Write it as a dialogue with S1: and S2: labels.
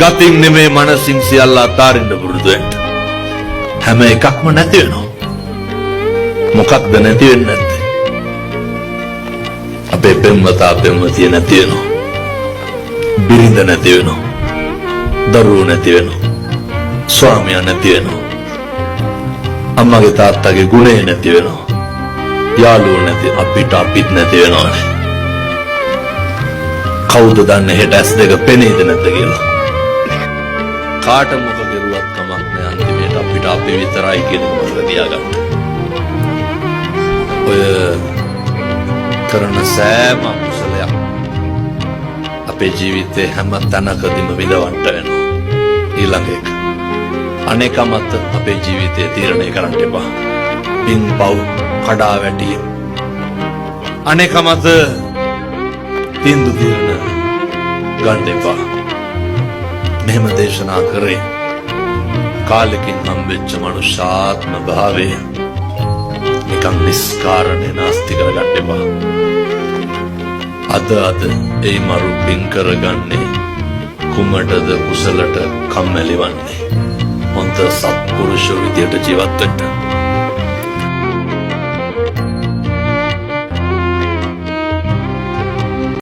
S1: ගතින් නෙමේ මනසින් සියල්ල අතාරින්න පුරුදු වෙන්න. හැම එකක්ම නැති වෙනවා. මොකක්ද නැති වෙන්නේ නැත්තේ? අපේ පෙම්වතා පෙම්වතිය නැති වෙනවා. බිරිඳ නැති වෙනවා. දරුවෝ නැති වෙනවා. ස්වාමියා නැති වෙනවා. අම්මගේ තාත්තගේ ගුණේ නැති වෙනවා. යාළුවෝ නැති අපිත් නැති වෙනවානේ. කවුද දන්නේ හෙට ඇස් දෙක පෙනේද නැද්ද කියලා? කාට මොක කෙරුවත් කමක් නෑ, අන්තිමේට අපිට අපි විතරයි කියන එක මතක තියාගන්න. ඔය කරන සෑම කුසලයක් අපේ ජීවිතේ හැම තැනකදීම විඳවන්න වෙනවා. ඊළඟ එක අනේකමත් අපේ ජීවිතය තීරණය කරන්න එපා. පින් පව් කඩා වැටීම් අනේකමත් තීන්දුව తీරන ගන්න එපා. මෙහෙම දේශනා කරේ කාලෙකින් හම්බෙච්ච මනුෂ්‍යාත්ම භාවය නිකන් නිස්කාරණේ නාස්ති කරගන්න එපා. අද ඒ මරු පින් කරගන්නේ කුමටද කුසලට කම්මැලි වන්නේ. හොඳ සත්පුරුෂ විදියට ජීවත් වෙන්න.